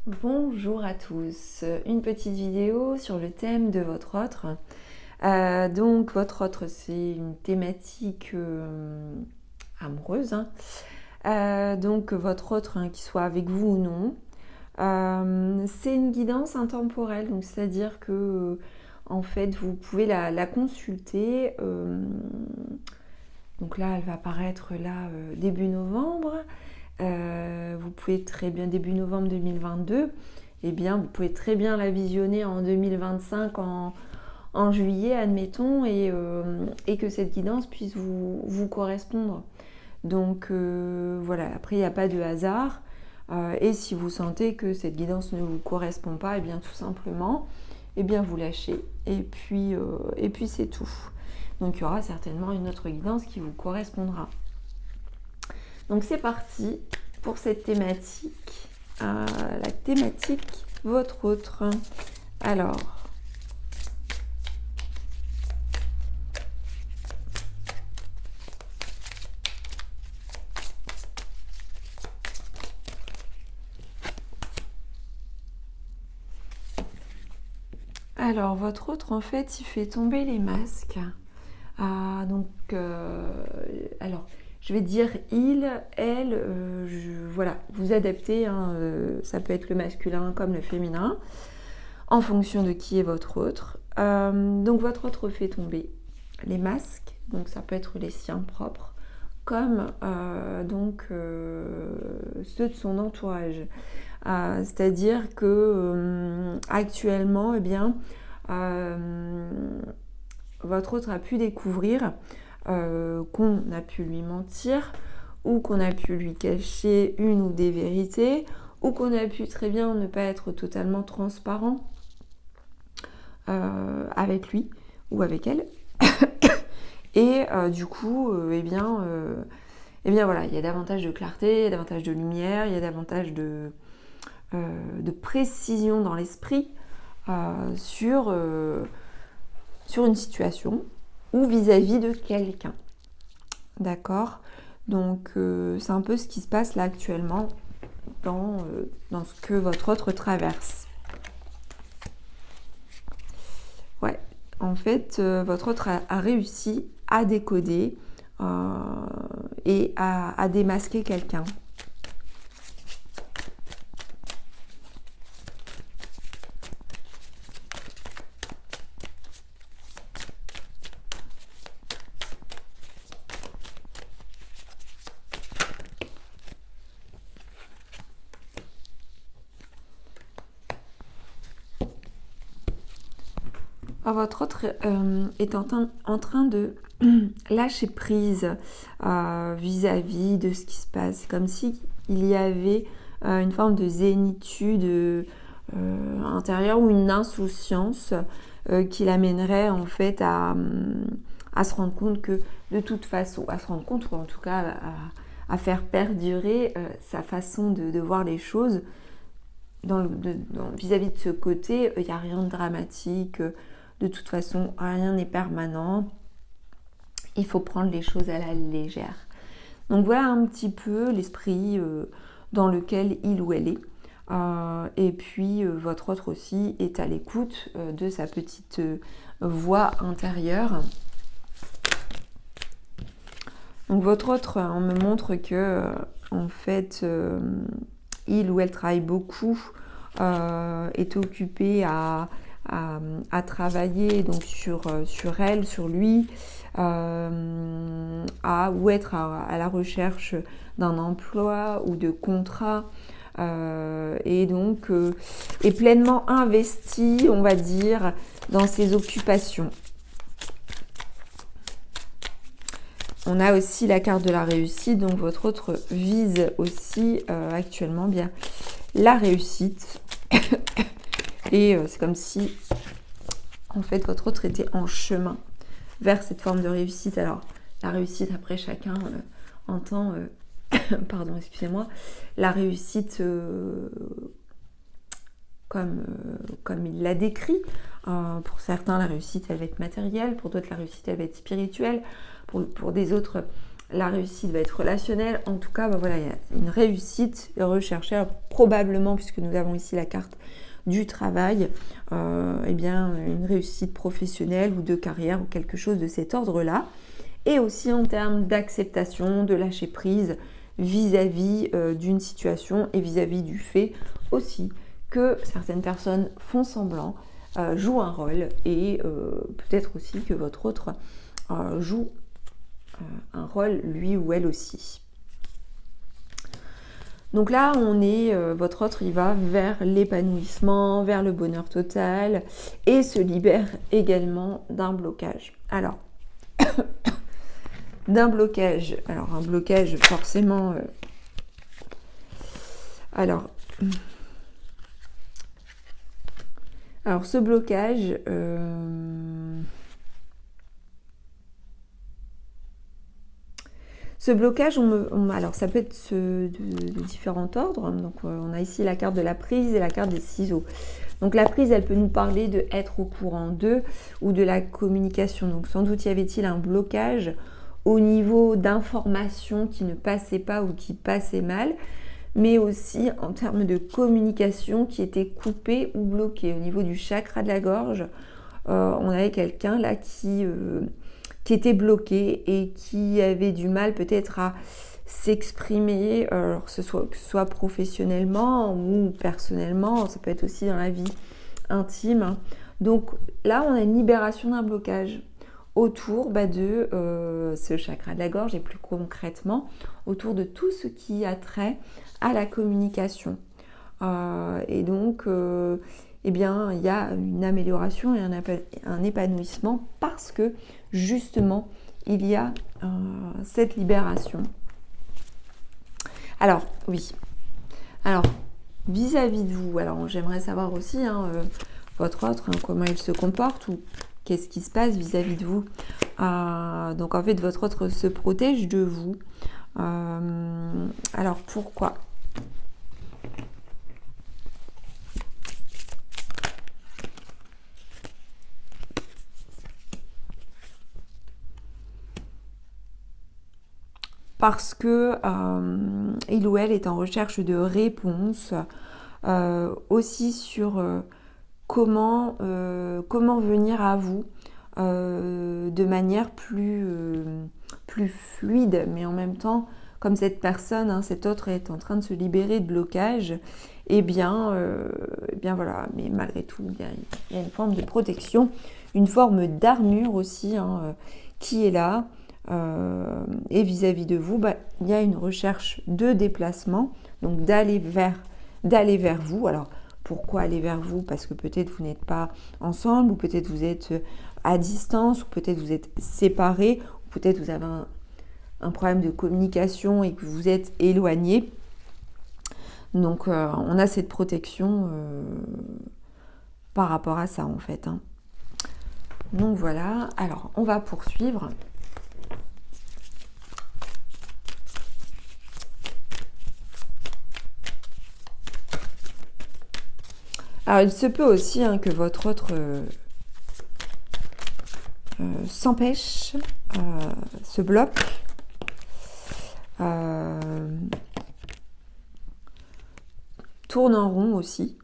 Bonjour à tous, une petite vidéo sur le thème de votre autre. Donc votre autre, c'est une thématique amoureuse, hein. Donc votre autre, hein, qu'il soit avec vous ou non, c'est une guidance intemporelle, donc c'est-à-dire que en fait vous pouvez la consulter. Donc là elle va apparaître là début novembre. Vous pouvez très bien, début novembre 2022, eh bien, vous pouvez très bien la visionner en 2025, en juillet, admettons, et que cette guidance puisse vous correspondre. Donc voilà, après, il n'y a pas de hasard. Et si vous sentez que cette guidance ne vous correspond pas, eh bien, tout simplement, eh bien, vous lâchez. Et puis c'est tout. Donc il y aura certainement une autre guidance qui vous correspondra. Donc c'est parti pour cette thématique, la thématique votre autre. Alors votre autre, en fait, il fait tomber les masques. Alors je vais dire il, elle, voilà, vous adaptez, hein, ça peut être le masculin comme le féminin, en fonction de qui est votre autre. Donc votre autre fait tomber les masques, donc ça peut être les siens propres, comme ceux de son entourage. C'est-à-dire que actuellement, eh bien, votre autre a pu découvrir qu'on a pu lui mentir, ou qu'on a pu lui cacher une ou des vérités, ou qu'on a pu très bien ne pas être totalement transparent avec lui ou avec elle. Et du coup, eh bien voilà, il y a davantage de clarté, il y a davantage de lumière, il y a davantage de précision dans l'esprit sur une situation ou vis-à-vis de quelqu'un. D'accord ? Donc c'est un peu ce qui se passe là actuellement dans ce que votre autre traverse. Ouais, en fait, votre autre a réussi à décoder et à démasquer quelqu'un. Votre autre est en train de lâcher prise vis-à-vis de ce qui se passe. C'est comme si il y avait une forme de zénitude intérieure ou une insouciance qui l'amènerait en fait à se rendre compte que de toute façon, à se rendre compte ou en tout cas à faire perdurer sa façon de voir les choses. Vis-à-vis de ce côté, il n'y a rien de dramatique. De toute façon, rien n'est permanent. Il faut prendre les choses à la légère. Donc voilà un petit peu l'esprit dans lequel il ou elle est. Et puis votre autre aussi est à l'écoute de sa petite voix intérieure. Donc votre autre, on me montre que en fait, il ou elle travaille beaucoup, est occupé à travailler donc sur elle, sur lui, ou être à la recherche d'un emploi ou de contrat, et donc est pleinement investi, on va dire, dans ses occupations. On a aussi la carte de la réussite, donc votre autre vise aussi actuellement bien la réussite. Et c'est comme si, en fait, votre autre était en chemin vers cette forme de réussite. Alors, la réussite, après, chacun entend, pardon, excusez-moi, la réussite comme il l'a décrit. Pour certains, la réussite, elle va être matérielle. Pour d'autres, la réussite, elle va être spirituelle. Pour des autres, la réussite va être relationnelle. En tout cas, voilà, il y a une réussite recherchée. Alors, probablement, puisque nous avons ici la carte du travail, eh bien, une réussite professionnelle ou de carrière ou quelque chose de cet ordre-là. Et aussi en termes d'acceptation, de lâcher prise vis-à-vis d'une situation et vis-à-vis du fait aussi que certaines personnes font semblant, jouent un rôle et peut-être aussi que votre autre joue un rôle lui ou elle aussi. Donc là, on est, votre autre, il va vers l'épanouissement, vers le bonheur total et se libère également d'un blocage. Alors, d'un blocage, alors un blocage forcément... Alors, ce blocage... Ce blocage, alors ça peut être de différents ordres. Donc on a ici la carte de la prise et la carte des ciseaux. Donc la prise, elle peut nous parler de être au courant d'eux ou de la communication. Donc sans doute y avait-il un blocage au niveau d'informations qui ne passaient pas ou qui passaient mal, mais aussi en termes de communication qui était coupée ou bloquée. Au niveau du chakra de la gorge, on avait quelqu'un là qui était bloqué et qui avait du mal peut-être à s'exprimer, que ce soit professionnellement ou personnellement, ça peut être aussi dans la vie intime. Donc là, on a une libération d'un blocage autour de ce chakra de la gorge et plus concrètement autour de tout ce qui a trait à la communication. Et donc, eh bien, il y a une amélioration et un épanouissement parce que justement, il y a cette libération. Alors, oui. Alors, vis-à-vis de vous, alors j'aimerais savoir aussi votre autre, comment il se comporte ou qu'est-ce qui se passe vis-à-vis de vous. Donc, en fait, votre autre se protège de vous. Alors, pourquoi ? Parce que il ou elle est en recherche de réponses, aussi sur comment venir à vous de manière plus fluide, mais en même temps, comme cette personne, cet autre est en train de se libérer de blocage, eh bien voilà, mais malgré tout, il y a une forme de protection, une forme d'armure aussi qui est là. Et vis-à-vis de vous, il y a une recherche de déplacement, donc d'aller vers vous. Alors, pourquoi aller vers vous ? Parce que peut-être vous n'êtes pas ensemble, ou peut-être vous êtes à distance, ou peut-être vous êtes séparés, ou peut-être vous avez un problème de communication et que vous êtes éloignés. Donc, on a cette protection par rapport à ça, en fait. Donc, voilà. Alors, on va poursuivre. Alors, il se peut aussi que votre autre s'empêche, se bloque, tourne en rond aussi,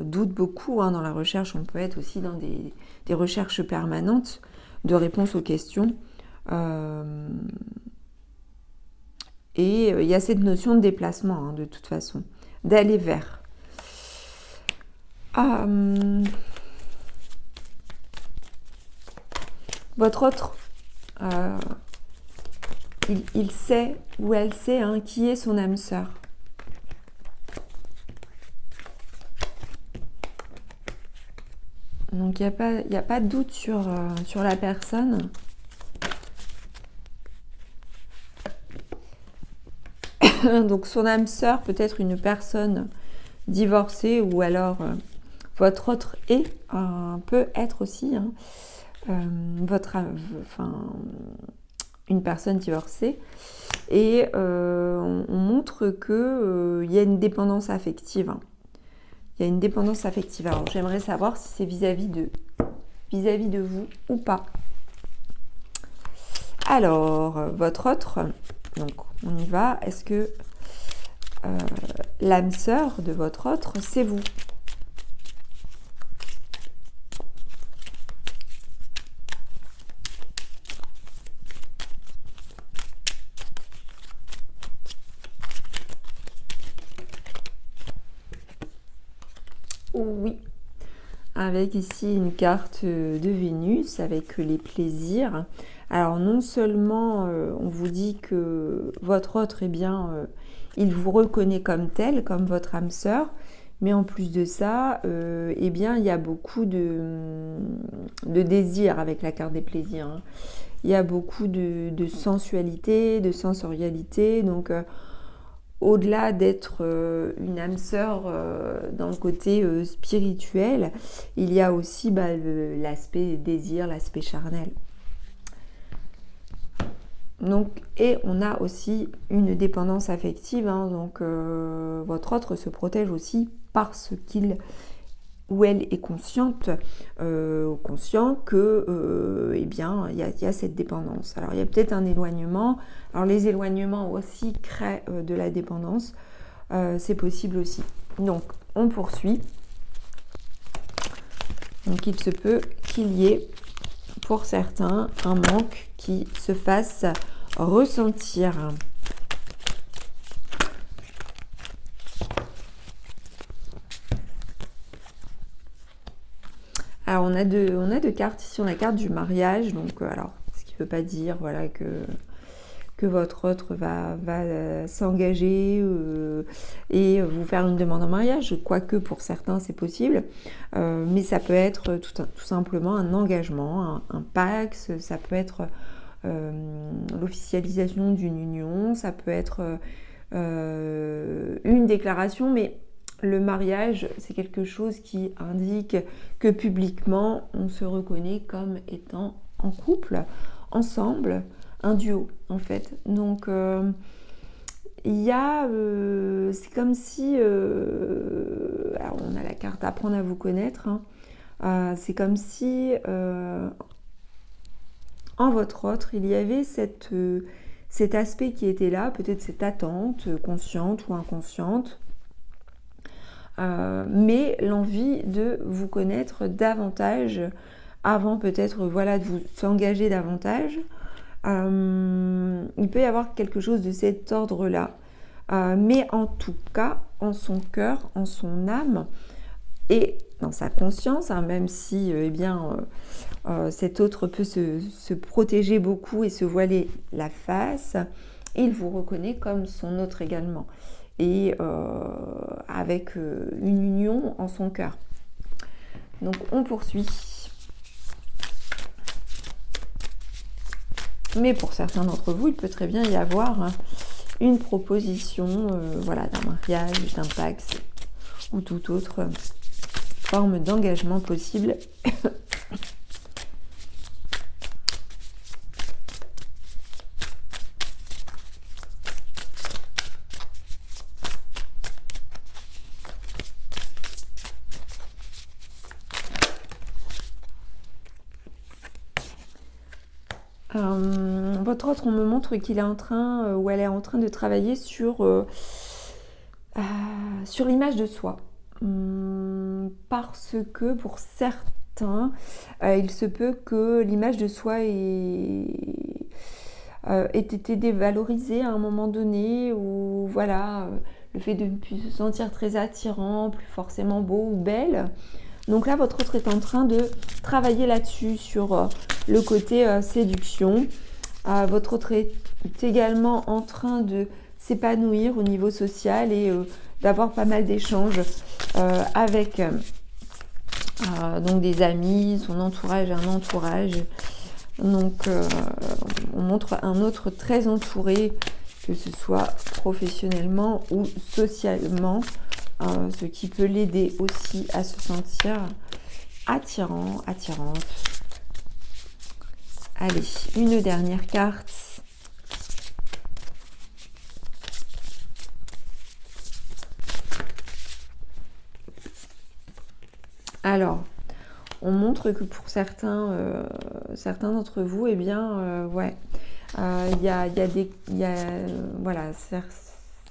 doute beaucoup. Dans la recherche, on peut être aussi dans des recherches permanentes de réponses aux questions. Et il y a cette notion de déplacement, de toute façon, d'aller vers. Votre autre, il sait ou elle sait qui est son âme sœur. Donc il n'y a pas de doute sur la personne. Donc son âme sœur peut être une personne divorcée ou alors votre autre peut être aussi une personne divorcée. Et on montre qu'il y a une dépendance affective. Il y a une dépendance affective. Alors j'aimerais savoir si c'est vis-à-vis de vous ou pas. Alors, votre autre, donc on y va. Est-ce que l'âme sœur de votre autre, c'est vous? Oui. Avec ici une carte de Vénus avec les plaisirs. Alors non seulement on vous dit que votre autre, eh bien, il vous reconnaît comme tel, comme votre âme sœur, mais en plus de ça, eh bien, il y a beaucoup de désir avec la carte des plaisirs, hein. Il y a beaucoup de sensualité, de sensorialité, donc au-delà d'être une âme sœur dans le côté spirituel, il y a aussi l'aspect désir, l'aspect charnel. Donc, et on a aussi une dépendance affective, hein, donc votre autre se protège aussi parce qu'il ou elle est consciente, conscient que eh bien, il y a cette dépendance. Alors, il y a peut-être un éloignement. Alors, les éloignements aussi créent de la dépendance. C'est possible aussi. Donc, on poursuit. Donc, il se peut qu'il y ait, pour certains, un manque qui se fasse ressentir. Alors, on a deux cartes ici. On a la carte du mariage. Donc, alors, ce qui ne veut pas dire voilà, que votre autre va s'engager et vous faire une demande en mariage. Quoique, pour certains, c'est possible. Mais ça peut être tout simplement un engagement, un pacte. Ça peut être l'officialisation d'une union. Ça peut être une déclaration. Mais le mariage, c'est quelque chose qui indique que publiquement, on se reconnaît comme étant en couple, ensemble, un duo en fait. Donc, il y a, c'est comme si, alors on a la carte apprendre à vous connaître, hein. C'est comme si en votre autre, il y avait cet aspect qui était là, peut-être cette attente consciente ou inconsciente, mais l'envie de vous connaître davantage avant peut-être voilà, de vous s'engager davantage. Il peut y avoir quelque chose de cet ordre-là. Mais en tout cas, en son cœur, en son âme et dans sa conscience, hein, même si eh bien, cet autre peut se protéger beaucoup et se voiler la face, il vous reconnaît comme son autre également. Et avec une union en son cœur. Donc on poursuit. Mais pour certains d'entre vous, il peut très bien y avoir une proposition voilà, d'un mariage, d'un pacte ou toute autre forme d'engagement possible. Votre autre, on me montre qu'il est en train ou elle est en train de travailler sur l'image de soi. Parce que pour certains, il se peut que l'image de soi ait été dévalorisée à un moment donné, ou voilà, le fait de ne plus se sentir très attirant, plus forcément beau ou belle. Donc là, votre autre est en train de travailler là-dessus, sur le côté séduction. Votre autre est également en train de s'épanouir au niveau social et d'avoir pas mal d'échanges avec donc des amis, son entourage, un entourage. Donc on montre un autre très entouré, que ce soit professionnellement ou socialement, ce qui peut l'aider aussi à se sentir attirant, attirante. Allez, une dernière carte. Alors, on montre que pour certains d'entre vous, eh bien, ouais, Voilà,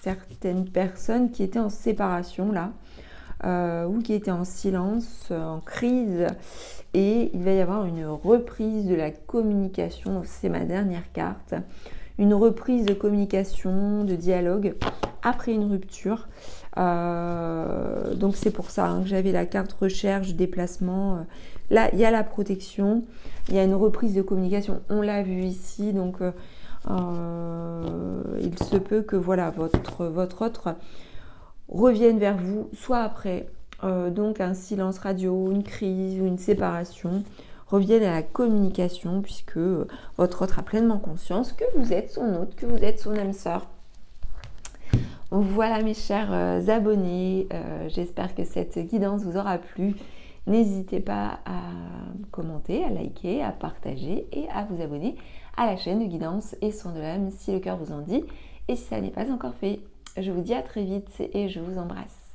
certaines personnes qui étaient en séparation là, ou qui étaient en silence, en crise, et il va y avoir une reprise de la communication. C'est ma dernière carte. Une reprise de communication, de dialogue après une rupture. Donc c'est pour ça que j'avais la carte recherche, déplacement. Là, il y a la protection, il y a une reprise de communication. On l'a vu ici, donc il se peut que voilà, votre autre revienne vers vous, soit après donc un silence radio, une crise ou une séparation, reviennent à la communication, puisque votre autre a pleinement conscience que vous êtes son hôte, que vous êtes son âme sœur. Voilà mes chers abonnés, j'espère que cette guidance vous aura plu. N'hésitez pas à commenter, à liker, à partager et à vous abonner à la chaîne de guidance et soins de l'âme si le cœur vous en dit et si ça n'est pas encore fait. Je vous dis à très vite et je vous embrasse.